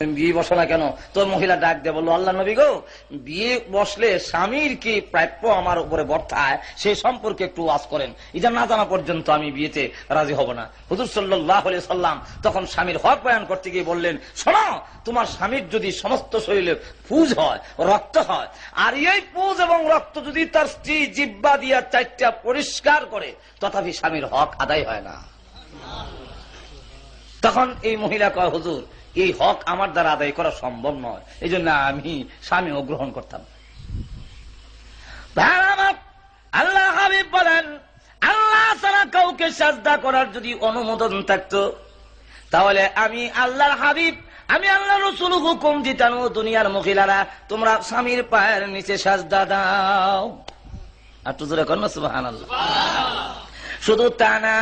বিয়ে বসো না কেন? তো মহিলা ডাক দিয়ে বললো, আল্লাহ নবী গো, বিয়ে বসলে স্বামীর কি প্রাপ্য আমার উপরে বর্তায় সে সম্পর্কে একটু ওয়াজ করেন, এটা না জানা পর্যন্ত আমি বিয়েতে রাজি হব না। হুজুর সাল্লাল্লাহু আলাইহি সাল্লাম তখন স্বামীর হক বয়ান করতে গিয়ে বললেন, শোনো, তোমার স্বামীর যদি সমস্ত শরীরে পুজ হয়, রক্ত হয়, আর এই পুজ এবং রক্ত যদি তার স্ত্রী জিহ্বা দিয়া চারটা পরিষ্কার করে, তথাপি স্বামীর হক আদায় হয় না। তখন এই মহিলা কয়, হুজুর, এই হক আমার দ্বারা আদায় করা সম্ভব নয়, এই জন্য আমি স্বামীও গ্রহণ করতাম। আল্লাহ হাবিব বলেন, আল্লাহ ছাড়া কাউকে সাজদা করার যদি অনুমোদন থাকতো, তাহলে আমি আল্লাহর হাবিব, আমি আল্লাহ রাসূল হুকুম দিতাম, দুনিয়ার মহিলারা তোমরা স্বামীর পায়ের নিচে সাজদা দাও। আর তো জোরে কর না সুবহানাল্লাহ। শুধু তা না,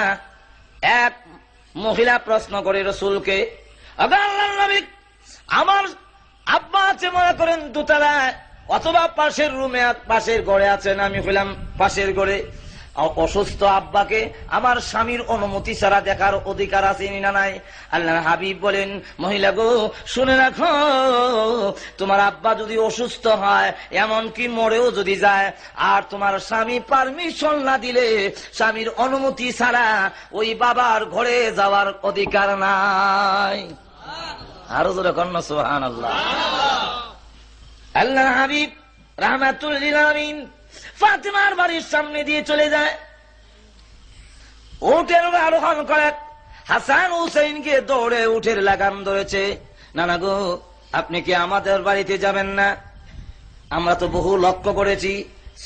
এক মহিলা প্রশ্ন করে রাসূলকে, আল্লাহর নবী, আমার আব্বা আছে মনে করেন দোতলায়, অথবা পাশের রুমে, পাশের ঘরে আছেন, আমি হইলাম পাশের ঘরে, অসুস্থ আব্বাকে আমার স্বামীর অনুমতি ছাড়া দেখার অধিকার আছে না নাই? আল্লাহর হাবিব বলেন, মহিলা গো, শুনে রাখো, তোমার আব্বা যদি অসুস্থ হয়, এমনকি মরেও যদি যায়, আর তোমার স্বামী পারমিশন না দিলে, স্বামীর অনুমতি ছাড়া ওই বাবার ঘরে যাওয়ার অধিকার নাই। আরো জোরে কন্যা সুবহানাল্লাহ। আল্লাহর হাবিব রাহমাতুল লিল আলামিন ফাতিমার বাড়ির সামনে দিয়ে চলে যায়, উটের আরোহণ করে, হাসান হুসাইনকে দৌড়ে উঠের লাগাম ধরেছে। নানা গো, আপনি কি আমাদের বাড়িতে যাবেন না? আমরা তো বহু লক্ষ্য করেছি,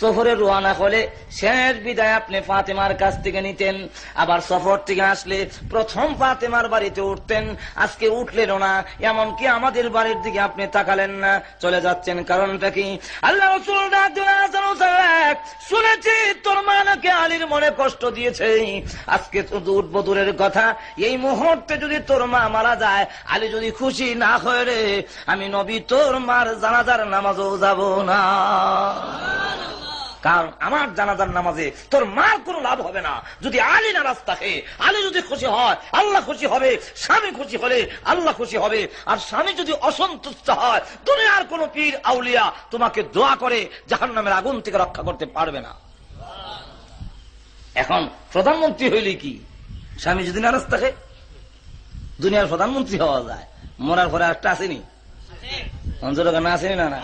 সফরে রওনা হলে শেষ বিদায় আপনি ফাতেমার কাছ থেকে নিতেন, আবার সফর থেকে আসলে প্রথম ফাতেমার বাড়িতে উঠতেন, আজকে উঠলেন না, এমনকি আমাদের বাড়ির দিকে আপনি তাকালেন না, চলে যাচ্ছেন, কারণটা কি? আল্লাহ রাসূল শুনেছি তোর মা নাকি আলীর মনে কষ্ট দিয়েছে, আজকে তো দূরের কথা, এই মুহূর্তে যদি তোর মা মারা যায়, আলী যদি খুশি না হয় রে, আমি নবী তোর মার জানাজার নামাজও যাব না, কারণ আমার জানাজার নামাজে তোর মার কোনো লাভ হবে না। যদি আলী নারাজ থাকে, আলী যদি খুশি হয়, আল্লাহ খুশি হবে, স্বামী খুশি হলে আল্লাহ খুশি হবে, আর স্বামী যদি অসন্তুষ্ট হয়, দুনিয়ার কোন পীর আউলিয়া তোমাকে দোয়া করে জাহান্নামের আগুন থেকে রক্ষা করতে পারবে না। এখন প্রধানমন্ত্রী হইলে কি, স্বামী যদি নারাজ থাকে, দুনিয়ার প্রধানমন্ত্রী হওয়া যায়, মরার পরে একটা আসেনি, না আসেনি? না।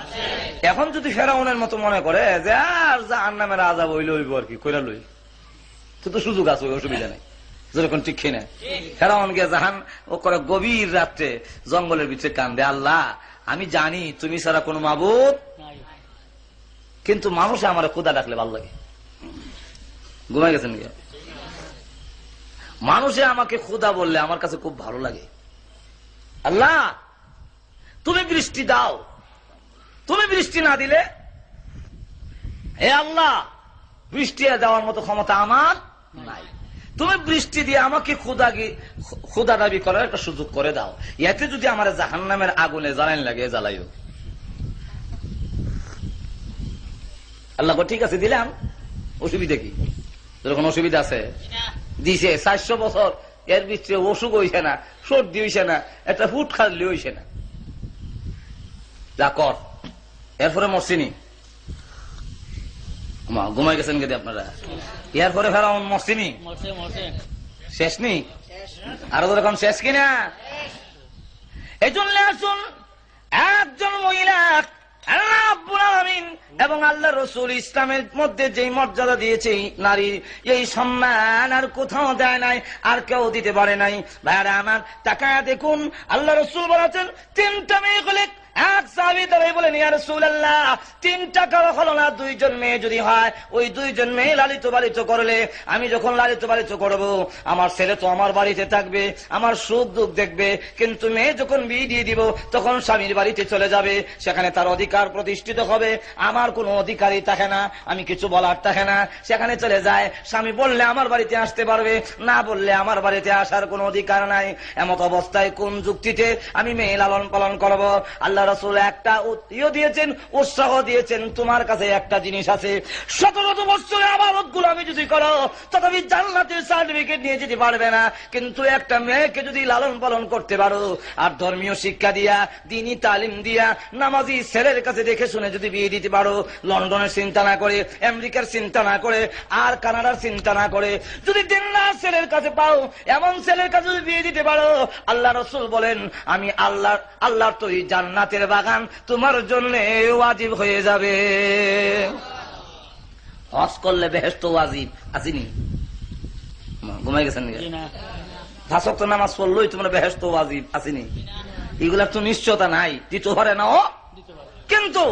এখন যদি ফেরাউনের মতো মনে করে যে আর জাহান্নামের আযাব হইল হইব, আর কি কইরা লই, তো সুযোগ আছে, অসুবিধা নেই, যেরকম ঠিক কিনা। ফেরাউন গিয়ে জাহান ও করে গভীর রাত্রে জঙ্গলের ভিতরে কান্দে, আল্লাহ আমি জানি তুমি ছাড়া কোনো মাবুদ, কিন্তু মানুষে আমার ক্ষুধা ডাকলে ভালো লাগে। ঘুমাই গেছেন গিয়ে, মানুষে আমাকে ক্ষুধা বললে আমার কাছে খুব ভালো লাগে। আল্লাহ তুমি বৃষ্টি দাও, তুমি বৃষ্টি না দিলে, হে আল্লাহ বৃষ্টি দেওয়ার মতো ক্ষমতা আমার নাই, তুমি বৃষ্টি দিয়ে আমাকে ক্ষুধা দাবি করার একটা সুযোগ করে দাও, এতে যদি আমার জাহান্নামের আগুনে জ্বালানি লাগে জ্বালাইও। আল্লাহ ঠিক আছে দিলাম, অসুবিধা কি? যখন অসুবিধা আছে দিছে, 400 বছর এর ভিতরে অসুখ হইছে না, সর্দি হইছে না, একটা ফুট খালি হইছে না, যা কর। এরপরে মরছিনি, ঘুমাই গেছেন কেটে আপনারা, এরপরে ফেরাউন মরছিনি, শেষ নি, আরো যখন শেষ কিনা। এই জন্য আসুন, একজন মহিলা আল্লাহ রাব্বুল আলামিন এবং আল্লাহ রাসূল ইসলামের মধ্যে যেই মর্যাদা দিয়েছে নারী, এই সম্মান আর কোথাও দেয় নাই, আর কেউ দিতে পারে নাই। ভাইরা আমার, তাকায়া দেখুন, আল্লাহ রাসূল বলেছেন 3টা মেয়ে হলে, এক সাহাবী দাঁড়াই বলেন, ইয়া রাসূলুল্লাহ 3টা কারো হলো না, 2জন মেয়ে যদি হয়, ওই 2জন মেয়ে লালিত পালিত করলে, আমি যখন লালিত পালিত করবো, আমার ছেলে তো আমার বাড়িতে থাকবে, আমার সুখ দুঃখ দেখবে, কিন্তু মেয়ে যখন বিয়ে দিয়ে দিব, তখন স্বামীর বাড়িতে চলে যাবে, সেখানে তার অধিকার প্রতিষ্ঠিত হবে, আমার কোনো অধিকারই থাকে না, আমি কিছু বলার থাকে না, সেখানে চলে যায়। স্বামী বললে আমার বাড়িতে আসতে পারবে, না বললে আমার বাড়িতে আসার কোনো অধিকার নাই। এমত অবস্থায় কোন যুক্তিতে আমি মেয়ে লালন পালন করবো? আল্লাহ আল্লাহ রাসূল একটা দিয়েছেন, উৎসাহ দিয়েছেন, তোমার কাছে একটা জিনিস আছে, 17 বছরে ইবাদত গুলামি যদি করো তথাপি জান্নাতের সার্টিফিকেট নিয়ে যেতে পারবে না, কিন্তু একটা মেয়েকে যদি লালন পালন করতে পারো আর ধর্মীয় শিক্ষা দিয়া, দ্বীনি তালিম দিয়া, নামাজি ছেলের কাছে দেখে শুনে যদি বিয়ে দিতে পারো, লন্ডনের চিন্তা না করে, আমেরিকার চিন্তা না করে, আর কানাডার চিন্তা না করে, যদি দিনদার ছেলের কাছে পাও, এমন ছেলের কাছে যদি বিয়ে দিতে পারো, আল্লাহ রাসূল বলেন আমি আল্লাহর তৈরি জান্নাতের বাগান তোমার জন্য ওয়াজিব হয়ে যাবে। হজ করলে বেহেশত ওয়াজিব আসেনি? ঘুমাই গেছেন? 5 ওয়াক্ত নামাজ পড়লই তোমার বেহেশত ওয়াজিব আসেনি? এগুলার তো নিশ্চয়তা নাই, দিতে পারে না। কিন্তু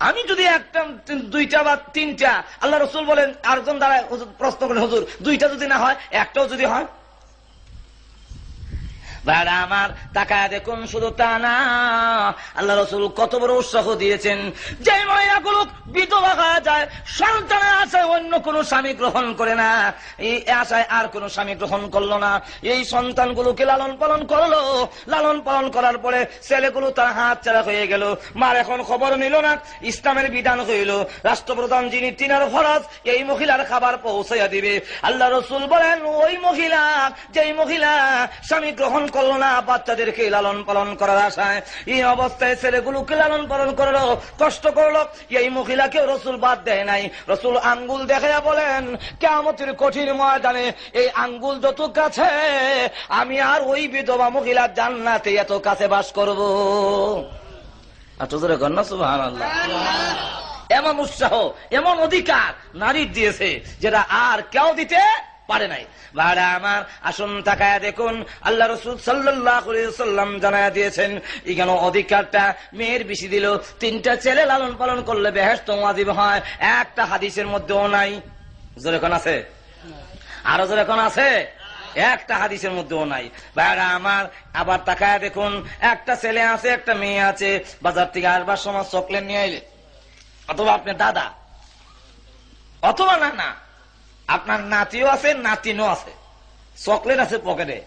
আমি যদি একটা, দুইটা বা তিনটা, আল্লাহ রাসূল বলেন, আরেকজন দ্বারা প্রশ্ন করেন, হুজুর দুইটা যদি না হয়, একটাও যদি হয়? ভাইরা আমার, তাকায় দেখুন, শুধু তা না, আল্লাহ রাসূল কত বড় উৎসাহ দিয়েছেন। যে মহিলাগুলো বিধবা হয়ে যায়, সন্তানের আশায় অন্য কোন স্বামী গ্রহণ করে না, এই আশায় আর কোন স্বামী গ্রহণ করলো না, এই সন্তানগুলোকে লালন পালন করলো, লালন পালন করার পরে ছেলেগুলো তার হাত ছাড়া হয়ে গেল, মার এখন খবর নিল না, ইসলামের বিধান হইল রাষ্ট্রপ্রধান যিনি, তিনার ফরজ এই মহিলার খাবার পৌঁছাইয়া দিবে। আল্লাহ রাসূল বলেন, ওই মহিলা, যেই মহিলা স্বামী গ্রহণ করলো না, বাচ্চাদেরকে লালন পালন করার আশায় এই অবস্থায় ছেলেগুলোকে লালন পালন করলো, কষ্ট করলো, এই মহিলাকেও রাসূল বাদ দেয় নাই। রাসূল আঙ্গুল দেখাইয়া বলেন, কিয়ামতের কঠিন ময়দানে এই আঙ্গুল যত কাছে, আমি আর ওই বিধবা মহিলা জান্নাতে এত কাছে বাস করবো। সুবহানাল্লাহ। এমন উৎসাহ, এমন অধিকার নারীর দিয়েছে যেটা আর কেউ দিতে পারে নাই। ভাইরা আমার, আসুন তাকায়া দেখুন, আল্লাহ রাসূল সাল্লাল্লাহু আলাইহি ওয়াসাল্লাম জানায়া দিয়েছেন, এখানে অধিকারটা মেয়ের বেশি দিল, 3টা ছেলে লালন পালন করলে বেহেশত ওয়াজিব হয়। একটা হাদিসের মধ্যেও নাই। জোরে কোন আছে? আরো জোরে কোন আছে? একটা হাদিসের মধ্যেও নাই। ভাইরা আমার, আবার তাকায়া দেখুন, একটা ছেলে আছে, একটা মেয়ে আছে, বাজার থেকে আসবার সময় চকলেট নিয়ে আইলে, অথবা আপনার দাদা, অথবা না আপনার নাতিও আছে, নাতিনও আছে, চকলেট আছে পকেটে,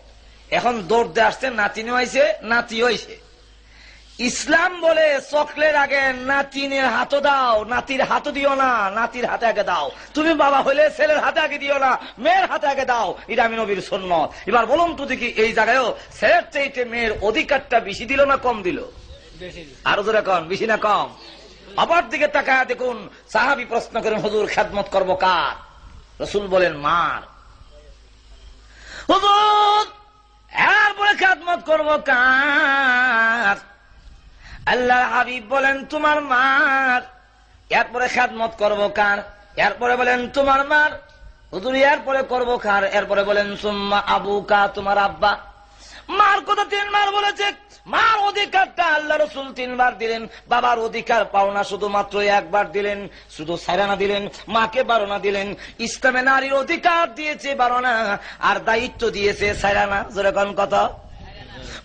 এখন দৌড় দিয়ে আসছে, নাতিনও আইছে, নাতিও আইছে। ইসলাম বলে চকলেট আগে নাতিনের হাতও দাও, নাতির হাতও দিও না, নাতির হাতে আগে দাও। তুমি বাবা হইলে ছেলের হাতে আগে দিও না, মেয়ের হাতে আগে দাও। এটা আমি নবীর সুন্নাত। এবার বলুন তো দেখি, এই জায়গায়ও ছেলের চাইতে মেয়ের অধিকারটা বেশি দিল না কম দিল? আরো জোরে কন, বেশি না কম? আবার দিকে তাকায় দেখুন, সাহাবী প্রশ্ন করেন, হুজুর খেদমত করবো কার? রাসূল বলেন, মার। হুজুর এরপরে খেদমত করবো কার? আল্লাহর হাবিব বলেন, তোমার মার। এরপরে খেদমত করবো কার? এরপরে বলেন, তোমার মার। হুজুর এরপরে করবো কার? এরপরে বলেন, সুম্মা আবুকা, তোমার আব্বা। মার কথা 3 বার বলেছে। মার অধিকারটা আল্লাহ রাসূল 3 বার দিলেন। বাবার অধিকার পাওনা শুধুমাত্র 1 বার দিলেন, শুধু সায়রানা দিলেন, মাকে 12 না দিলেন। ইসলামে নারীর অধিকার দিয়েছে 12 না, আর দায়িত্ব দিয়েছে সায়রানা। যেরকম কথা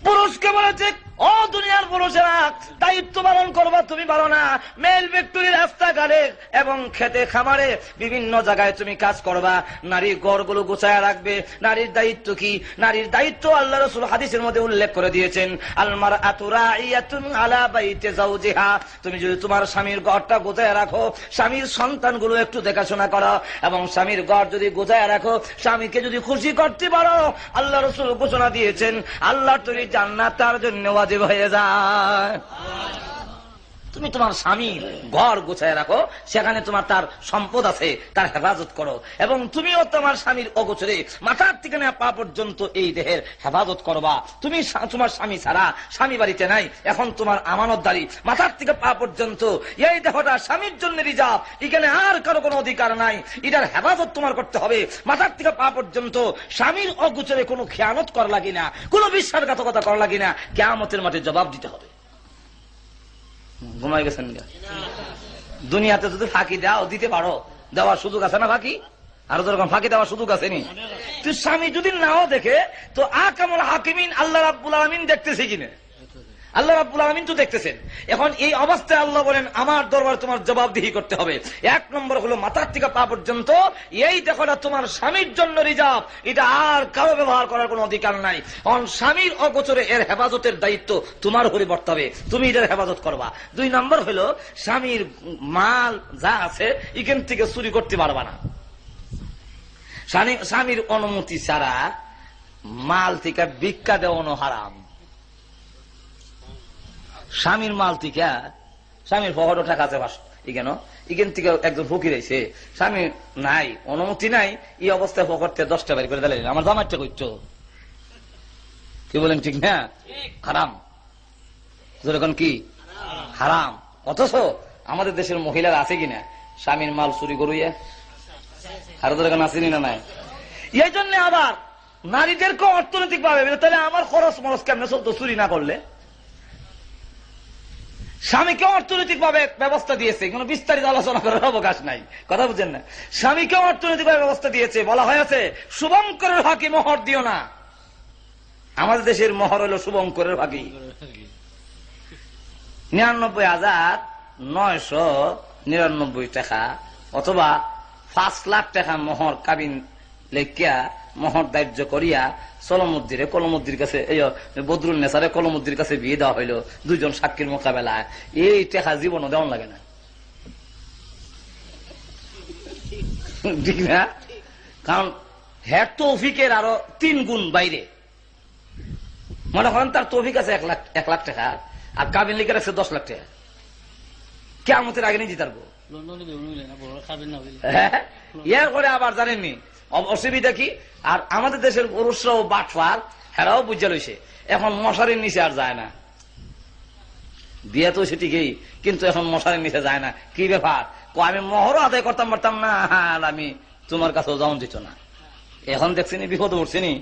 পুরুষকে বলেছে, ও দুনিয়ার পুরুষেরা, দায়িত্ব পালন করবা তুমি পারো না। মেল ফ্যাক্টরি, রাস্তাঘাটে এবং খেতে খামারে বিভিন্ন জায়গায় তুমি কাজ করবা, নারী ঘরগুলো গোছায় রাখবে। নারীর দায়িত্ব কি? নারীর দায়িত্ব আল্লাহ রাসূল হাদিসের মধ্যে উল্লেখ করে দিয়েছেন, আল মারআতু রাইয়াতুন আলা বাইতি যাওজিহা। তুমি যদি তোমার স্বামীর ঘরটা গোছায় রাখো, স্বামীর সন্তানগুলো একটু দেখাশোনা করো, এবং স্বামীর ঘর যদি গোছায় রাখো, স্বামীকে যদি খুশি করতে পারো, আল্লাহ রাসূল ঘোষণা দিয়েছেন আল্লাহর তৈরি জান্নাত তার জন্য ওয়াজিব হয়ে যায়। তুমি তোমার স্বামীর ঘর গোছায় রাখো, সেখানে তোমার তার সম্পদ আছে, তার হেফাজত করো, এবং তুমিও তোমার স্বামীর অগোচরে মাথার থেকে পা পর্যন্ত এই দেহের হেফাজত করবা। তুমি তোমার স্বামী ছাড়া, স্বামী বাড়িতে নাই, এখন তোমার আমানতদারি, মাথার থেকে পা পর্যন্ত এই দেহটা স্বামীর জন্য রিজার্ভ, এখানে আর কারো কোনো অধিকার নাই। এটার হেফাজত তোমার করতে হবে, মাথার থেকে পা পর্যন্ত। স্বামীর অগোচরে কোনো খেয়ানত করা লাগি না, কোনো বিশ্বাসঘাতকতা করা লাগি না, কিয়ামতের মাঠে জবাব দিতে হবে। ঘুমাই গেছেন? দুনিয়াতে যদি ফাঁকি দাও, দিতে পারো, দেওয়ার সুযোগ আছে না ফাঁকি? আরো যেরকম ফাঁকি দেওয়ার সুযোগ আছে নি? তুই স্বামী যদি নাও দেখে তো আকামুল হাকিমিন আল্লাহ রাব্বুল আলামিন দেখতেছে কিনা? আল্লাহ রাব্বুল আলামিন তো দেখতেছেন। এখন এই অবস্থায় আল্লাহ বলেন আমার দরবারে তোমার জবাবদিহি করতে হবে। এক নম্বর হলো মাথার থেকে পা পর্যন্ত এই দেখোটা তোমার স্বামীর জন্য রিজার্ভ, এটা আর কারো ব্যবহার করার কোনো অধিকার নাই। কারণ স্বামীর অগোচরে এর হেফাজতের দায়িত্ব তোমার উপরে বর্তাবে হবে, তুমি এটার হেফাজত করবা। দুই নম্বর হলো স্বামীর মাল যা আছে এখান থেকে চুরি করতে পারবা না। স্বামীর অনুমতি ছাড়া মাল থেকে ভিক্ষা দেওয়ানো হারাম। স্বামীর মাল থেকে, স্বামীর পকেটে টাকা আছে এখানে, এখান থেকে একজন ফকির আইছে, স্বামী নাই, অনুমতি নাই, এই অবস্থায় পকেট থেকে 10 টাকা বের করে দিলেন, আমার জামাইটা করছো, কি বলেন ঠিক না? হারাম। যেরকম কি হারাম। অথচ আমাদের দেশের মহিলারা আছে কিনা স্বামীর মাল চুরি করুইয়া, আর যেরকম আসেনি না নাই। এই জন্য আবার নারীদেরকে অর্থনৈতিক ভাবে, তাহলে আমার খরচ মরচ কেমনে চলতো চুরি না করলে? স্বামীকে অর্থনৈতিক ভাবে ব্যবস্থা দিয়েছে, কোন বিস্তারিত আলোচনা করার অবকাশ নাই, কথা বুঝেন না। স্বামীকে অর্থনৈতিক ভাবে ব্যবস্থা দিয়েছে, বলা হয়েছে শুভঙ্করের ফাঁকি মোহর দিও না। আমাদের দেশের মোহর হলো শুভঙ্করের ফাঁকি। 99,999 টাকা অথবা 5 লাখ টাকা মোহর কাবিন লেখিয়া মোহর দাহ্য করিয়া সলমুদ্দিরে কলমুদ্দির কাছে, বদরুল নেসারে কলমুদ্দির কাছে বিয়ে দেওয়া হইল দুইজন সাক্ষীর মোকাবেলায়। এই টাকা জীবনও দেওয়ান লাগে না, ঠিক না? কারণ হ্যাঁ তৌফিকের আরো 3 গুণ বাইরে। মনে করেন তার তৌফিক আছে 1 লাখ টাকা, আর কাবিন লিখে রাখছে 10 লাখ টাকা, কিয়ামতের আগে নিয়ে জিতারবো। ইয়ার করে আবার জানেননি অসুবিধা কি? আর আমাদের দেশের পুরুষরাও বাটফার, হেরাও বুঝা লইছে, এখন মশারির নিচে আর যায় না। বিয়ে তো সেটিকেই, কিন্তু এখন মশারির নিচে যায় না। কি ব্যাপার? আমি মোহরও আদায় করতাম পারতাম না, আর আমি তোমার কাছেও যাওয়া দিত না। এখন দেখছিনি বিপদ উঠছিনি।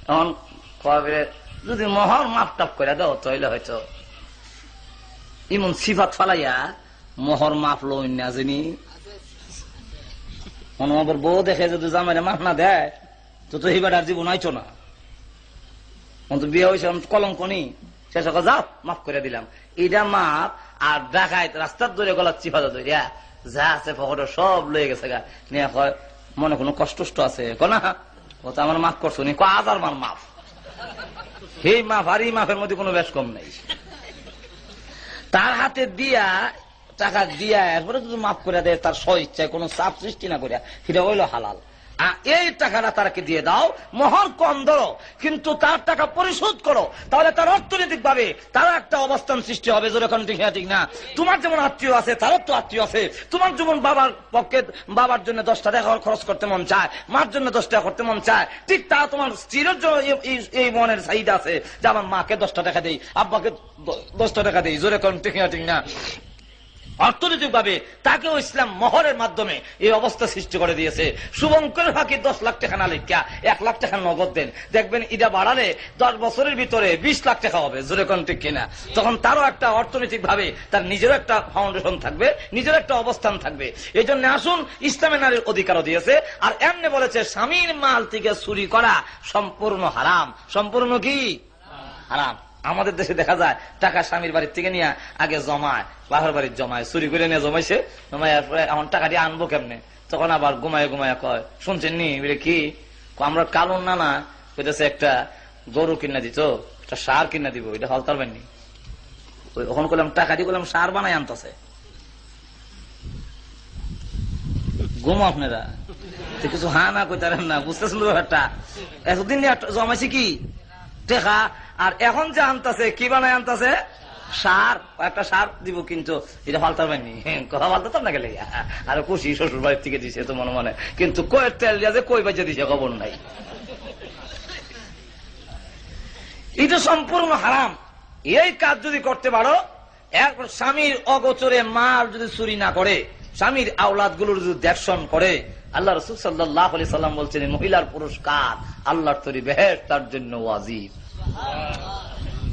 এখন যদি মোহর মাপ টাপ করে দাও তাহলে হয়তো ইমন সিফাত ফালাইয়া মোহর মাপ লই না জানি। আমার বউ দেখে যদি জামাইরে মাপ না দেয় তো হিবার আর জীবন আইছো না। বিয়ে হয়েছে কলঙ্ক নি, সে সকাল যাও মাফ করে দিলাম, এইটা মাপ। আর ডাকায় রাস্তার ধরে গলার চিপা ধরিয়া যা আছে পকেটে সব লয়ে গেছে গা নিয়ে কয় মনে কোনো কষ্ট আছে না, ও তো আমার মাফ করছো নি, আজ আর মার মাফ। এই মাফ আর এই মাফের মধ্যে কোনো বেশ কম নাই। তার হাতে দিয়া টাকা দিয়া এরপরে যদি মাফ করে দেয় তার স্ব ইচ্ছায় কোনো চাপ সৃষ্টি না করিয়া, সেটা হইল হালাল। এই টাকাটা তারকে দিয়ে দাও, মোহর কম ধরো, কিন্তু তার টাকা পরিশোধ করো, তাহলে তার অর্থনৈতিক ভাবে তার একটা অবস্থান সৃষ্টি হবে। যেরকম ঠিক না, ঠিক না? তোমার যেমন আত্মীয় আছে, তারও তো আত্মীয় আছে। তোমার যেমন বাবার পক্ষে বাবার জন্য 10 টাকা খরচ করতে মন চায়, মার জন্য 10 টাকা করতে মন চায়, ঠিক তা তোমার স্ত্রীর জন্য এই মনের চাহিদা আছে যে আমার মাকে 10 টাকা দেই, আব্বাকে 10 টাকা দেই। যেরকম ঠিক না, ঠিক না? অর্থনৈতিক ভাবে তাকেও ইসলাম মোহরের মাধ্যমে এই অবস্থা সৃষ্টি করে দিয়েছে। শুভঙ্করের ফাঁকি 10 লাখ টাকা না লিখিয়া 1 লাখ টাকা নগদ দেন, দেখবেন এটা বাড়ালে 10 বছরের ভিতরে 20 লাখ টাকা হবে। যেরকম ঠিক কিনা? তখন তারও একটা অর্থনৈতিক ভাবে তার নিজেরও একটা ফাউন্ডেশন থাকবে, নিজের একটা অবস্থান থাকবে। এই জন্য আসুন, ইসলামে নারীর অধিকারও দিয়েছে। আর এমনি বলেছে স্বামীর মাল থেকে চুরি করা সম্পূর্ণ হারাম। সম্পূর্ণ কি হারাম? আমাদের দেশে দেখা যায় টাকা স্বামীর বাড়ির থেকে নিয়ে আগে জমায়, বাহার বাড়ির জমায়, চুরি করে নিয়ে জমাইছে, জমাইয়ার পরে এখন টাকা দিয়ে আনবো কেমনে? তখন আবার ঘুমায় ঘুমায় কয়, শুনছেন নি কি আমরা কালুন না কইতেছে একটা গরু কিনা দিত, একটা সার কিনা দিব, এটা হল পারবেন নি। ওখানে করলাম টাকা দিয়ে করলাম সার বানাই আনতেছে। ঘুমো আপনারা কিছু হা না কইতারেন না, বুঝতেছিল ব্যাপারটা। এতদিন জমাইছে কি টাকা, আর এখন যে আনতেছে কি বানায় আনতেছে সার, একটা সার দিব, কিন্তু এটা ফালতে পারবেন কথা ফালতাম না গেলে। আর খুশি শ্বশুর বাড়ির থেকে দিছে তো মনে মনে, কিন্তু কয়ের তেল দিয়া যে কই বাজে দিছে খবর নাই। এটা সম্পূর্ণ হারাম। এই কাজ যদি করতে পারো, এরপর স্বামীর অগোচরে মাল যদি চুরি না করে, স্বামীর আওলাদ গুলোর যদি দেখশন করে, আল্লাহ রাসূল সাল্লাল্লাহু আলাইহি সাল্লাম বলছেন মহিলার পুরস্কার আল্লাহর তৈরি বেহেশত তার জন্য ওয়াজিব।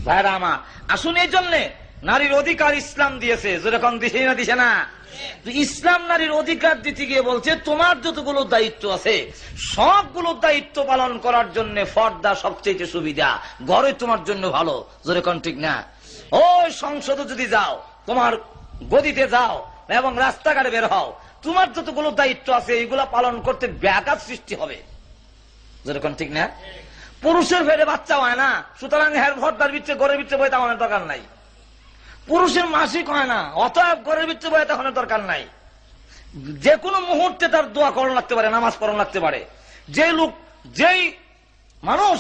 ভাইরা আমার, আসুন, এই জন্য নারীর অধিকার ইসলাম দিয়েছে। যেরকম দিছে না, দিছে না? ইসলাম নারীর অধিকার দিতে গিয়ে বলছে তোমার যতগুলো দায়িত্ব আছে সবগুলো দায়িত্ব পালন করার জন্য পর্দা সবচেয়ে সুবিধা, ঘরে তোমার জন্য ভালো। যেরকম ঠিক না? ওই সংসদে যদি যাও, তোমার গদিতে যাও এবং রাস্তাঘাটে বের হও, তোমার যতগুলো দায়িত্ব আছে এইগুলা পালন করতে ব্যাঘাত সৃষ্টি হবে। যেরকম ঠিক না? পুরুষের ফেরে বাচ্চা হয় না, সুতরাং হের ভর্তার ভিতরে ঘরের ভিতরে বয়ে তেমন দরকার নাই। পুরুষের মাসিক হয় না, অতএব ঘরের ভিতরে বয়ে তেমন দরকার নাই। যে কোনো মুহূর্তে তার দোয়া করানো লাগতে পারে, নামাজ পড়ানো লাগতে পারে। যেই মানুষ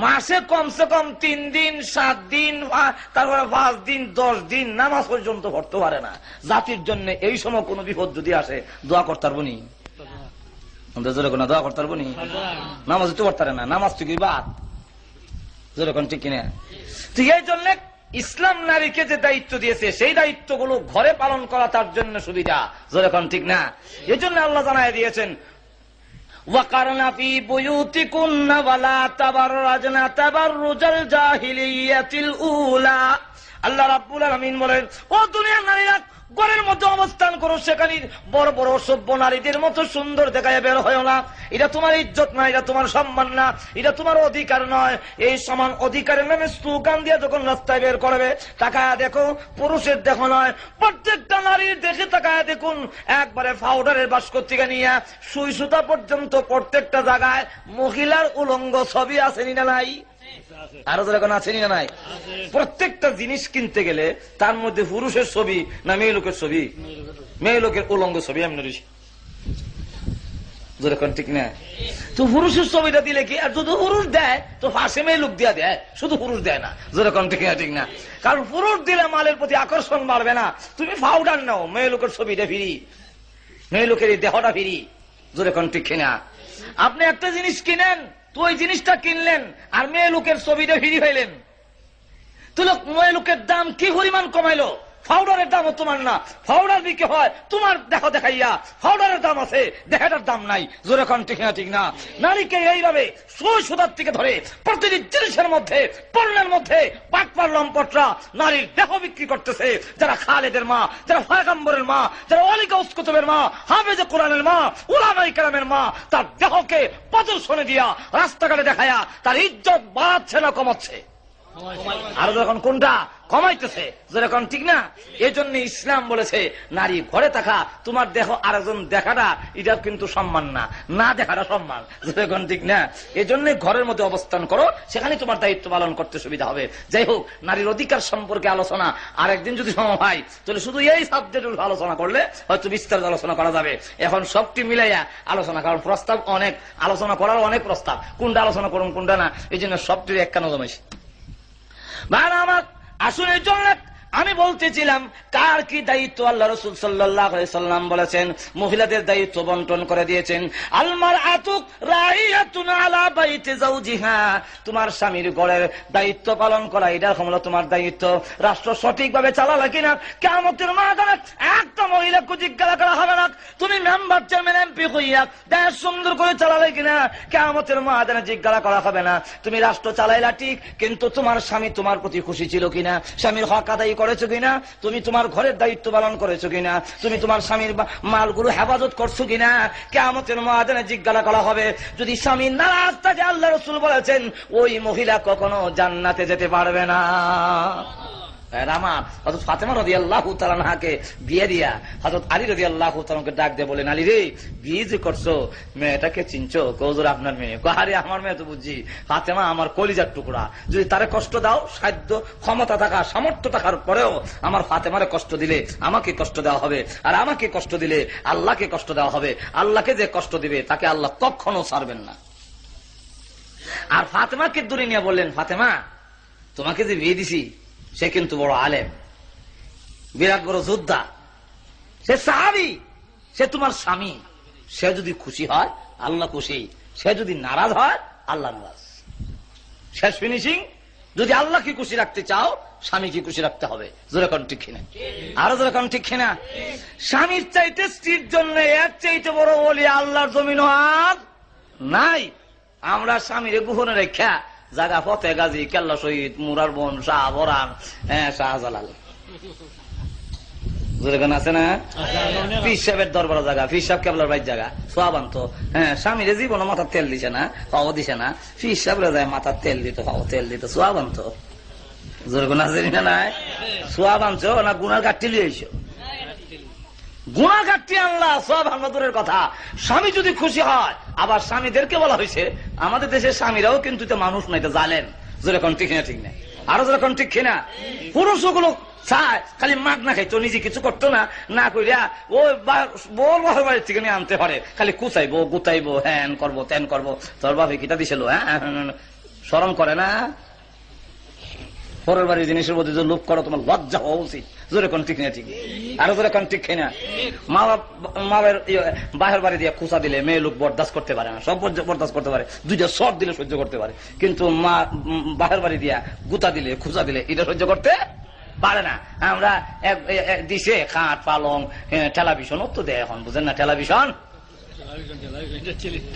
মাসে কমসে কম 3 দিন 7 দিন তারপরে 5 দিন 10 দিন নামাজ পর্যন্ত পড়তে পারে না, জাতির জন্য এই সময় কোনো বিপদ যদি আসে দোয়া করতে পারবো নি? দোয়া করতে পারবো নি? নামাজ তো পড়তে পারে না, নামাজ তো কি বাদ। যেরকম ঠিক কিনা? ঠিক এই জন্য ইসলাম নারীকে যে দায়িত্ব দিয়েছে সেই দায়িত্বগুলো ঘরে পালন করা তার জন্য সুবিধা। যেরকম ঠিক না? এই জন্য আল্লাহ জানায় দিয়েছেন, ওয়াকারনা ফি বুয়ুতিকুন্না ওয়ালা তাবাররাজনা তাবাররুজাল জাহিলিয়াতিল উলা। আল্লাহ রাব্বুল আলামিন বলেন, ও দুনিয়ার নারীরা, ঘরের মধ্যে অবস্থান করো, সেখানে বড় বড় সভ্য নারীদের মতো সুন্দর দেখায় বের হয় না। এটা তোমার ইজ্জত না, এটা তোমার সম্মান না, এটা তোমার অধিকার নয়। এই সমান অধিকারের নামে স্লোগান দিয়ে যখন রাস্তায় বের করবে, তাকায় দেখো, পুরুষের দেখো নয়, প্রত্যেকটা নারীর দেখে তাকায় দেখুন, একবারে পাউডারের বাস্কর থেকে নিয়ে সুই সুতা পর্যন্ত প্রত্যেকটা জায়গায় মহিলার উলঙ্গ ছবি আসেনি না নাই? আরো যখন আছেনি না নাই? প্রত্যেকটা জিনিস কিনতে গেলে তার মধ্যে পুরুষের ছবি না মেয়ে লোকের ছবি? মেয়ে লোকের উলঙ্গ ছবি এমনি রয়েছে। যেরকম ঠিক না? তো পুরুষের ছবিটা দিলে কি, আর যদি পুরুষ দেয় তো পাশে মেয়ে লোক দিয়া দেয়, শুধু পুরুষ দেয় না। যেরকম ঠিক না? ঠিক না? কারণ পুরুষ দিলে মালের প্রতি আকর্ষণ বাড়বে না। তুমি পাউডার নাও, মেয়ে লোকের ছবিটা ফিরি, মেয়ে লোকের দেহটা ফিরি। যেরকম ঠিক না? আপনি একটা জিনিস কিনেন, তো ওই জিনিসটা কিনলেন আর মেয়ে লোকের ছবিটা ফিরি হইলেন, তো মেয়ে লোকের দাম কি পরিমাণ কমাইলো? পাউডারের দামও তোমার না, পাউডার বিক্রি হয় তোমার দেখো দেখাইয়া, পাউডারের দাম আছে, দেখাটার দাম নাই। যেরকম ঠিক না? ঠিক না? নারীকে এইভাবে সুই সুতার থেকে ধরে প্রতিটি জিনিসের মধ্যে, পণ্যের মধ্যে পাটপার লম্পটরা নারীর দেহ বিক্রি করতেছে। যারা খালেদের মা, যারা পয়গম্বরের মা, যারা ওয়ালি গাউস কুতুবের মা, হাফেজে কোরআনের মা, উলামায়ে কেরামের মা, তার দেহকে প্রদর্শনে দিয়া রাস্তাঘাটে দেখায়া তার ইজ্জত বাড়াচ্ছে না কমাচ্ছে? আর যখন কোনটা কমাইতেছে। যেরকম ঠিক না? এই জন্য ইসলাম বলেছে, নারী ঘরে থাকা, তোমার দেহ আরেকজন দেখাটা এটা কিন্তু সম্মান না, না দেখাটা সম্মান। যেরকম ঠিক না? এই জন্য ঘরের মধ্যে অবস্থান করো, সেখানে তোমার দায়িত্ব পালন করতে সুবিধা হবে। যাই হোক, নারীর অধিকার সম্পর্কে আলোচনা আর একদিন যদি সময় হয়, তাহলে শুধু এই সাবজেক্ট আলোচনা করলে হয়তো বিস্তারিত আলোচনা করা যাবে। এখন সবটি মিলাইয়া আলোচনা, কারণ প্রস্তাব অনেক, আলোচনা করার অনেক প্রস্তাব, কোনটা আলোচনা করুন কোনটা না, এই জন্য সবটির একখানা জমাইছি। আমার আসুন, এই জন্য আমি বলতেছিলাম কার কি দায়িত্ব আল্লাহ রাসূল সাল্লাল্লাহু আলাইহি সাল্লাম বলেছেন, মহিলাদের দায়িত্ব বন্টন করে দিয়েছেন। আল-মারআতু রাইয়াতুন আলা বাইতি যাওজিহা, তোমার স্বামীর ঘরের দায়িত্ব পালন করা এটা হলো তোমার দায়িত্ব। রাষ্ট্র সঠিকভাবে চালালে কিনা কিয়ামতের ময়দানে একটা মহিলাকে জিজ্ঞাসা করা হবে না, তুমি মেম্বার চেয়ারম্যান এমপি হইয়া দেশ সুন্দর করে চালালে কিনা, কিয়ামতের ময়দানে জিজ্ঞাসা করা হবে না তুমি রাষ্ট্র চালাইলা ঠিক, কিন্তু তোমার স্বামী তোমার প্রতি খুশি ছিল কিনা, স্বামীর হক আদায় করেছো কিনা, তুমি তোমার ঘরের দায়িত্ব পালন করেছো কিনা, তুমি তোমার স্বামীর মালগুলো হেফাজত করছো কিনা, কিয়ামতের ময়দানে জিজ্ঞাসা করা হবে। যদি স্বামী নারাজ থাকে, আল্লাহ রাসূল বলেছেন ওই মহিলা কখনো জান্নাতে যেতে পারবে না। হযরত ফাতেমা রাদিয়াল্লাহু তাআলা আনহাকে বিয়ে দিয়া হযরত আলী রাদিয়াল্লাহু তাআলাকে ডাক দিয়ে বলেন, আলী রে, বিয়ে যে করছো, মেয়েটাকে চিনছো? হুজুর আপনার মেয়ে। আরে আমার মেয়ে তো বুঝছি, ফাতেমা আমার কলিজার টুকরা, যদি তারে কষ্ট দাও, সাধ্য ক্ষমতা থাকা সামর্থ্য থাকার পরেও আমার ফাতেমারে কষ্ট দিলে আমাকে কষ্ট দেওয়া হবে, আর আমাকে কষ্ট দিলে আল্লাহকে কষ্ট দেওয়া হবে। আল্লাহকে যে কষ্ট দিবে তাকে আল্লাহ কখনো ছাড়বেন না। আর ফাতেমাকে দূরে নিয়ে বললেন, ফাতেমা, তোমাকে যে বিয়ে দিছি সে কিন্তু বড় আলেম, বিরাট বড় যোদ্ধা, সে সাহাবী, সে তোমার স্বামী। সে যদি খুশি হয় আল্লাহ খুশি, সে যদি নারাজ হয় আল্লাহ নারাজ। শেষ ফিনিশিং। যদি আল্লাহকে খুশি রাখতে চাও, স্বামীকে খুশি রাখতে হবে। যেরকম ঠিক কিনা? আরো যেরকম ঠিক কিনা? স্বামীর চাইতে স্ত্রীর জন্য এর চাইতে বড় ওলি আল্লাহর জমিন আর নাই। আমরা স্বামীরে গোপনে রেখা জায়গা ফতে গাজী, কেল্লা শহীদ, মুরার বোন, শাহ বরান, শাহজালাল, যেরকম আছে না, পীর সাহেবের দরবার জায়গা, পীর সাহেব কেবলার বাইর জায়গা, সোয়াবান্ত। হ্যাঁ, স্বামীরে জীবনে মাথার তেল দিছে না, পাও দিছে না, পীর সাহেবরা যায় মাথার তেল দিত, পাও তেল দিত, সোয়াবান্ত। যেরকম আছে না নাই সোয়াব আনছো না গুনার ঘাটতি লিয়েছো? গুনার ঘাটতি আনলা, সোয়াব আনলা দূরের কথা। স্বামী যদি খুশি হয়, আবার স্বামীদেরকে বলা হয়েছে আমাদের দেশের স্বামীরাও কিন্তু মানুষ নাই, তো জানেন যেরকম ঠিক না ঠিক না, আরো যেরকম ঠিক কিনা। পুরুষ গুলো চায় খালি মাগ না খাইতো, নিজে কিছু করতো না, না করিয়া ওই বড় বাবার বাড়ির থেকে নিয়ে আনতে পারে, খালি কুচাইবো গুতাইবো, হ্যান করবো ত্যান করবো। তোর বাপে কিটা দিছিল? হ্যাঁ, শরম করে না? পরের বাড়ির জিনিসের মধ্যে যে লোভ করো, তোমার লজ্জা হওয়া উচিত। জোরে কোন ঠিক না ঠিক, আরো জোরে কোন ঠিক না। মা বাবার বাহের বাড়ি দিয়ে খুচা দিলে মেয়ে লোক বরদাস্ত করতে পারে না, সব বরদাস্ত করতে পারে, দুইটা শট দিলে সহ্য করতে পারে, কিন্তু মা বাহের বাড়ি দিয়া গুতা দিলে খুচা দিলে এটা সহ্য করতে পারে না। আমরা দিছে খাট পালং টেলিভিশন তো দেয় এখন, বুঝেন না? টেলিভিশন,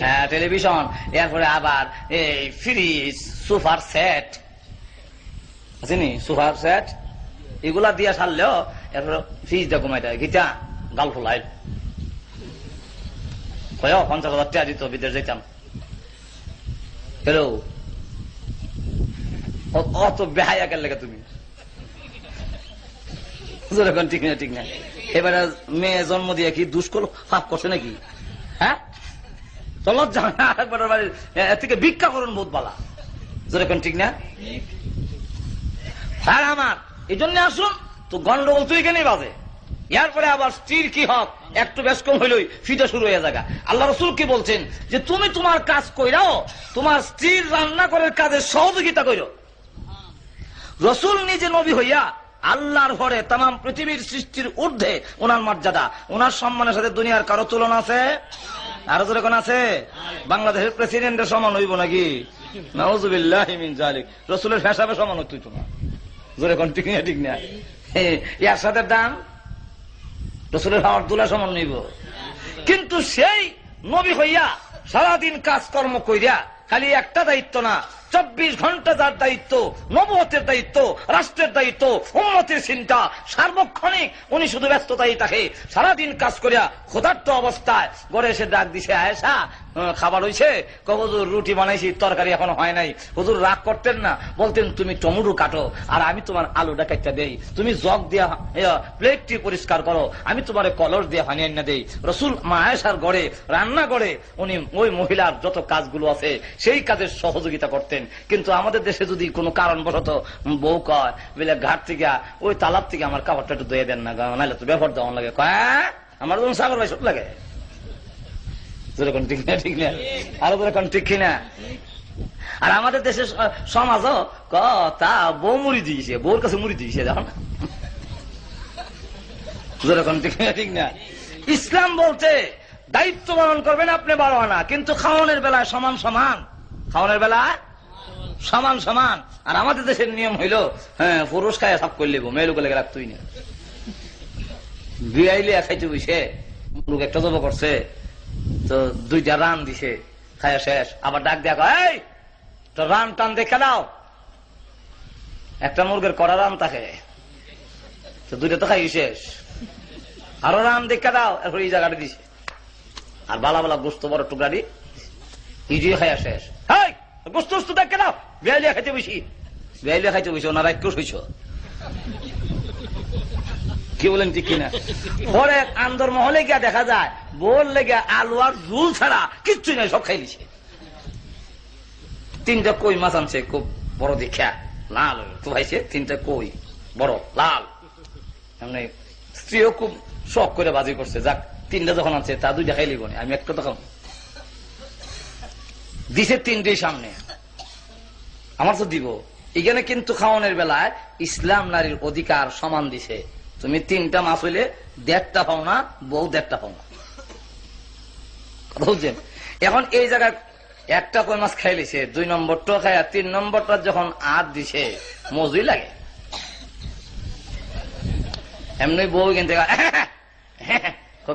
হ্যাঁ টেলিভিশন, এরপরে আবার এই ফ্রিজ, সোফার সেট আসেনি, সোফার সেট এগুলা দিয়া সারলেও এরপরে ফ্রিজ দিয়ে কমাই দেয়, গীতা গাল ফুলাই 50,000 টাকা দিত, বিদেশ যেতাম। হ্যালো, অত বেহাইয়া কেন লেগে তুমি? ঠিক না ঠিক না। এবারে মেয়ে জন্ম দিয়ে কি দুষ্কর পাপ করছে নাকি? হ্যাঁ, চলো থেকে ভিক্ষা করুন বহুত বালা। যেরকম ঠিক না। হ্যাঁ আমার এই জন্য আসুন তো গন্ডগোল তুই কেন বাজে। এরপরে আবার স্ত্রীর কি হক একটু বেশ কম হইলই ফিটা শুরু হয়ে যাগা। আল্লাহ রসুল কি বলছেন যে তুমি তোমার কাজ কইরাও তোমার স্ত্রীর রান্না করার কাজে সহযোগিতা করো। রসুল নিজে নবী হইয়া আল্লাহর ঘরে তাম পৃথিবীর সৃষ্টির ঊর্ধ্বে ওনার মর্যাদা, ওনার সম্মানের সাথে দুনিয়ার কারো তুলনা আছে? আরো যেরকম আছে? বাংলাদেশের প্রেসিডেন্টের সমান হইব নাকি? নাউযুবিল্লাহি মিন যালিক। রসুলের হিসাবে সমান হইতো না। জোরে কোন ঠিক না ঠিক না। এর সাথে দাম রসুলের হাওয়ার দুলা সমান নিব। কিন্তু সেই নবী হইয়া সারাদিন কাজকর্ম কইরা খালি একটা দায়িত্ব না, 24 ঘন্টা যার দায়িত্ব, নবুয়তের দায়িত্ব, রাষ্ট্রের দায়িত্ব, উম্মতের চিন্তা, সার্বক্ষণিক উনি শুধু ব্যস্ততাই থাকে। সারাদিন কাজ করিয়া ক্ষুধার্ত অবস্থায় ঘরে এসে ডাক দিছে, আয়েশা খাবার হইছে? হুজুর রুটি বানাইছি, তরকারি এখনো হয় নাই। হুজুর রাগ করতেন না, বলতেন তুমি টমেটো কাটো আর আমি তোমার আলুটা কাটটা দেই, তুমি জগ দিয়া প্লেটটি পরিষ্কার করো, আমি তোমার কলস দিয়ে পানি আনিয়ে দেই। রসুল মা আয়েশার ঘরে রান্না করে উনি ওই মহিলার যত কাজগুলো আছে সেই কাজের সহযোগিতা করতেন। কিন্তু আমাদের দেশে যদি কোনো কারণবশত বউ কয় বলে ঘাট থেকে ওই তালাব থেকে আমার কাপড়টা একটু ধুয়ে দেন না, নাহলে তো ব্যবহার দেওয়া লাগে, কয় আমার যখন সাগর ভাই সব লাগে। যেরকম ঠিক না ঠিক না, আরো যেরকম ঠিক কিনা। আর আমাদের দেশের সমাজও তা বউ মুড়ি দিয়েছে, বউর কাছে মুড়ি দিয়েছে, দেখো না? যেরকম ঠিক না ঠিক না। ইসলাম বলতে দায়িত্ব পালন করবেন আপনি 12 আনা, কিন্তু খাওয়ানোর বেলায় সমান সমান, খাওয়ানোর বেলায় সমান সমান। আর আমাদের দেশের নিয়ম হইল হ্যাঁ পুরুষ খায় সব করলে মেয়ে লোক লেগে রাখতই না। বিয়াইলে খাইতে বসে লোক একটা জব করছে তো 2টা রান দিছে, খায়া শেষ, আবার ডাক দেয়া এই তো রান টান দেখে দাও। একটা মুরগের কড়া রান থাকে তো 2টা তো খাই শেষ, আরো রান দেখে দাও। এরপর এই জায়গাটা দিছে আর বালা বালা গোস্ত বড় টুকরাটি ইজিয়ে খায়া শেষ। হাই গোস্ত গোস্ত দেখে দাও, বেয়ালিয়া খাইতে বসি, বেয়ালিয়া খাইতে বসি, ওনারা একটু হইছ কি বলেন ঠিক কিনা। পরে আন্দর মহলে গিয়া দেখা যায় বোর লেগে আলু আর ঝুল ছাড়া কিচ্ছু নাই, সব খাই দিছে। 3টা কই মাছ আনছে খুব বড় দেখা লাল খাইছে, 3টা কই বড় লাল। স্ত্রীও খুব শখ করে বাজি করছে, যাক 3টা যখন আনছে তা 2টা খাইলি বনে, আমি একটা তখন দিছে 3টেই সামনে, আমার তো দিব। এখানে কিন্তু খাওয়ানোর বেলায় ইসলাম নারীর অধিকার সমান দিছে। তুমি 3টা মাছ হইলে 1.5টা পাও না, বউ 1.5টা পাও না, বুঝছেন? এখন এই জায়গায় একটা কই মাছ খাই লিছে, 2 নম্বরটা খাইয়া 3 নম্বরটা যখন আট দিছে মজুই লাগে। এমনি বউ কিনতে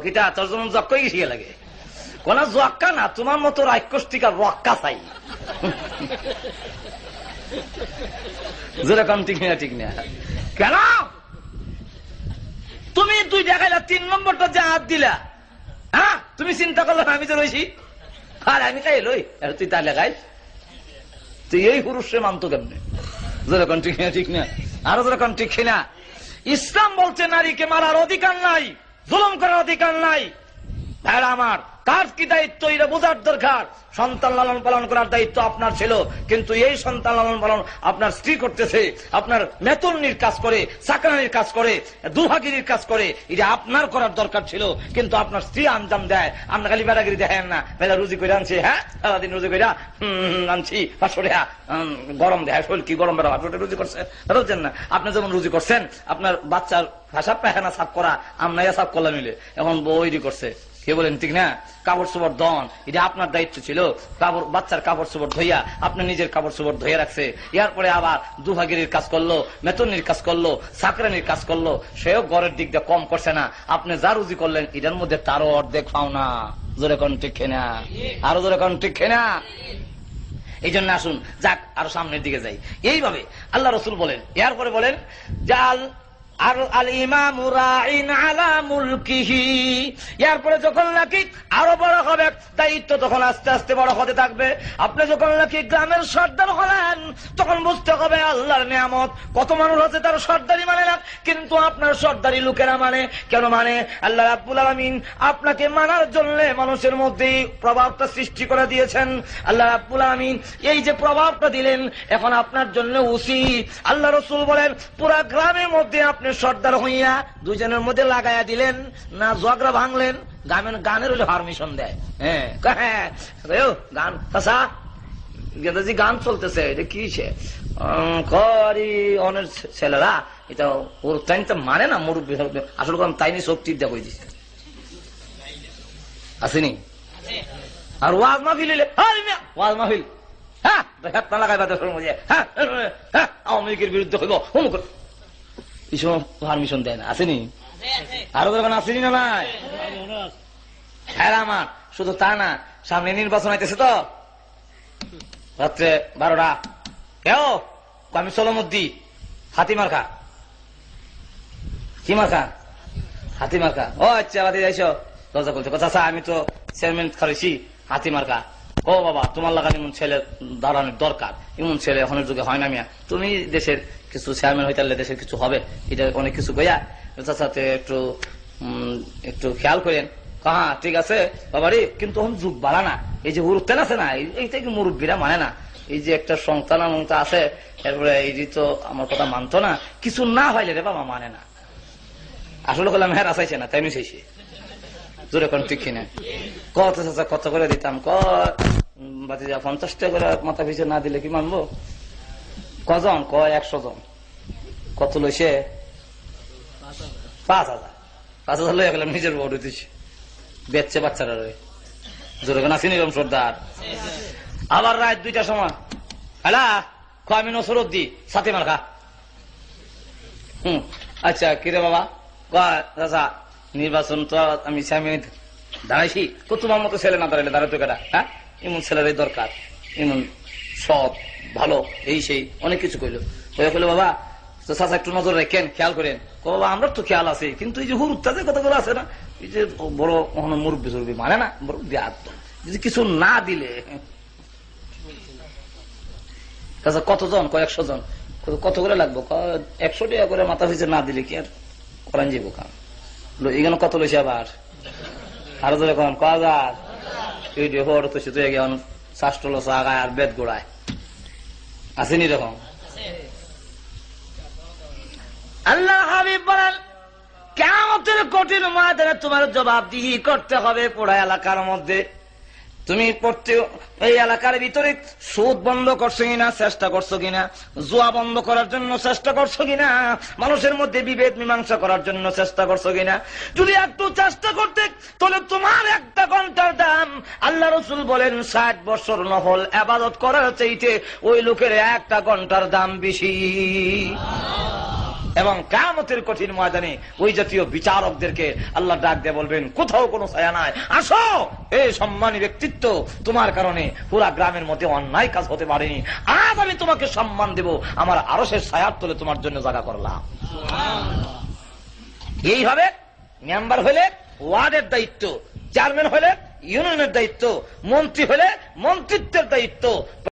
কিতা তোর যেমন জক্কই গেছি লাগে, কোন জক্কা না, তোমার মতো রাক্ষসটিকার রক্কা চাই। যেরকম ঠিক না ঠিক না। কেন তুমি 2টা খাইলা, 3 নম্বরটা যে হাত দিলা, হ্যাঁ তুমি চিন্তা করলো আমি যে রয়েছি আর আমি খাই লই, তুই তাহলে খাই, তুই এই পুরুষে মানতো কেমনে? যেরকম ঠিক না ঠিক না। আরো যখন ঠিক কিনা? ইসলাম বলছে নারীকে মারার অধিকার নাই, জুলুম করার অধিকার নাই। ভাইরা আমার, কার কি দায়িত্ব এটা বোঝার দরকার। সন্তান লালন পালন করার দায়িত্ব আপনার ছিল, কিন্তু এই সন্তান লালন পালন আপনার স্ত্রী করতেছে, আপনার মেতনির কাজ করে, চাকরানির কাজ করে, দুহাগিরির কাজ করে। এটা আপনার করার দরকার ছিল, কিন্তু আপনার স্ত্রী আঞ্জাম দেয়। আপনার খালি বেড়াগিরি দেখেন না, বেলা রুজি করে আনছি, হ্যাঁ সারাদিন রুজি করে আনছি 500 টাকা, গরম দেয় শরীর কি গরম বেড়া 500 টাকা রুজি করছে, রোজেন না। আপনি যেমন রুজি করছেন, আপনার বাচ্চার ভাষা পায়খানা সাফ করা আমনাইয়া সাফ করলাম মিলে, এখন বইরি করছে, কে বলেন ঠিক না? কাপড় চোপড় দন, এটা আপনার দায়িত্ব ছিল। বাচ্চার কাপড় চোপড় ধইয়া আপনি নিজের কাপড় চোপড় ধইয়া রাখছে। এরপরে আবার দুভাগিরির কাজ করলো, মেতনির কাজ করলো, চাকরানির কাজ করলো, সেও ঘরের দিক দিয়ে কম করছে না। আপনি যা রুজি করলেন এটার মধ্যে তারও অর্ধেক পাও না। জোরে কোন ঠিক না? আরো জোরে কোন ঠিক না? এই জন্য আসুন যাক আরো সামনের দিকে যাই। এইভাবে আল্লাহ রসুল বলেন, এরপরে বলেন জাল আর আল ইমামু রাইন আলা মুলকিহি। এরপরে যখন নাকি আরো বড় হবে দায়িত্ব, তখন আস্তে আস্তে বড় হতে থাকবে। আপনি যখন নাকি গ্রামের সর্দার হলেন, তখন বুঝতে হবে আল্লাহর নিয়ামত। কত মানুষ আছে তার সর্দারি মানে না, কিন্তু আপনার সর্দারি লোকেরা মানে। কেন মানে? আল্লাহ রাব্বুল আলামিন আপনাকে মানার জন্য মানুষের মধ্যে প্রভাবটা সৃষ্টি করে দিয়েছেন। আল্লাহ রাব্বুল আলামিন এই যে প্রভাবটা দিলেন, এখন আপনার জন্য উচিত, আল্লাহ রাসূল বলেন, পুরা গ্রামের মধ্যে আপনি সর্দার হইয়া দুজনের মধ্যে লাগাইয়া দিলেন না, ঝগড়া ভাঙলেন। গানের হলে পারমিশন দেয়, হ্যাঁ গান গেদাজি গান চলতেছে, এটা কি করি অনেক ছেলেরা এটা ওর তাই তো মানে না, মুরব্বী আসলে তাইনি সব টিপ দেখ দিচ্ছে আসেনি। আর ওয়াজ মাহফিল ওয়াজ মাহফিল, হ্যাঁ লাগাই বাতাসের মধ্যে, হ্যাঁ আওয়ামী লীগের বিরুদ্ধে হইব অমুক, এই সময় পারমিশন দেয় না, আসেনি? আরো যখন আসেনি না নাই? হ্যাঁ আমার শুধু তা না, সামনে নির্বাচন হইতেছে তো, রাত্রে 12টা কেউ আমি সলমুদ্দি হাতি মার্কা, কি মার্কা? হাতি মার্কা। ও আচ্ছা বাদি যাইছো, দরজা খুলতে চাচা আমি তো চেয়ারম্যান খারেছি হাতি মার্কা। ও বাবা তোমার লাগান এমন ছেলে দাঁড়ানোর দরকার, এমন ছেলে এখনের যুগে হয় না মিয়া, তুমি দেশের কিছু চেয়ারম্যান হইতে পারলে দেশের কিছু হবে, এটা অনেক কিছু কইয়া চাচাতে একটু খেয়াল করেন। হ্যাঁ ঠিক আছে বাবারি, কিন্তু এখন যুগ বাড়া না, এই যে উরুতেন আছে না, এইটা কি মুরব্বীরা মানে না, এই যে একটা সন্তান আছে, এরপরে এই তো আমার কথা মানতো না, কিছু না হইলে রে বাবা মানে না। আসলে বললাম হ্যাঁ আসাইছে না, তাই মিশাইছে, জোরে কোন ঠিক কিনা? কত চাচা কত করে দিতাম, বাতিজা 50 টাকা করে মাথা পিছু না দিলে কি মানবো? কজন? 100 জন। কত লইছে? 5000। 5000 লইয়া গেলাম, নিজের বড় দিছি, বেচছে বাচ্চারা রে। জোরে কোন আসেনি এরকম সর্দার? আবার রাত 2টার সময় হ্যালা আমি নসরত দি সাথে মার্কা। আচ্ছা কিরে বাবা? চাচা নির্বাচন তো আমি দাঁড়াইছি, তোমার মতো ছেলে না দাঁড়াইলে দাঁড়াতো কেটা? হ্যাঁ এমন ছেলেরই দরকার, এমন সৎ ভালো, এই সেই অনেক কিছু কইলো। কইলো বাবা তো চাচা একটু নজর রাখেন, খেয়াল করেন। বাবা আমরা তো খেয়াল আছে, কিন্তু এই যে হুরুত্তাদের কথাগুলো আছে না, এই যে বড় মুরব্বী সুরব্বী মানে না, বড় যদি কিছু না দিলে। কতজন? 100 জন। কত করে লাগবো? 100 টাকা করে মাথা পিছু না দিলে কি আর করান যাবো কাম? এখানে কত লইছে আবার? আরো ধরে কন 1000। এই যে হর তো সে তো এখন শাস্ত্র আগায় আর বেদ গোড়ায় আসেনি রকম। আল্লাহ হাবিব বলেন কিয়ামতের কঠিন ময়দানে তোমার জবাবদিহি করতে হবে পুরা এলাকার মধ্যে। তুমি এই এলাকার ভিতরে সুদ বন্ধ করছো কিনা, চেষ্টা করছো কিনা? জুয়া বন্ধ করার জন্য চেষ্টা করছো কিনা? মানুষের মধ্যে বিভেদ মীমাংসা করার জন্য চেষ্টা করছো কিনা? যদি একটু চেষ্টা করতে, তাহলে তোমার 1 ঘন্টার দাম আল্লাহ রাসূল বলেন 60 বছর নফল ইবাদত করার চাইতে ওই লোকের 1 ঘন্টার দাম বেশি। এবং কিয়ামতের কঠিন ময়দানে ওই জাতীয় বিচারকদেরকে আল্লাহ ডাক দিয়ে বলবেন, কোথাও কোনো ছায়া নাই, আসো এই সম্মানী ব্যক্তিত্ব, তোমার কারণে পুরা গ্রামের মধ্যে অন্যায় কাজ হতে পারেনি, আজ আমি তোমাকে সম্মান দেব, আমার আরশের ছায়ার তলে তোমার জন্য জায়গা করলাম। এইভাবে মেম্বার হলে ওয়ার্ডের দায়িত্ব, চেয়ারম্যান হলে ইউনিয়নের দায়িত্ব, মন্ত্রী হলে মন্ত্রিত্বের দায়িত্ব।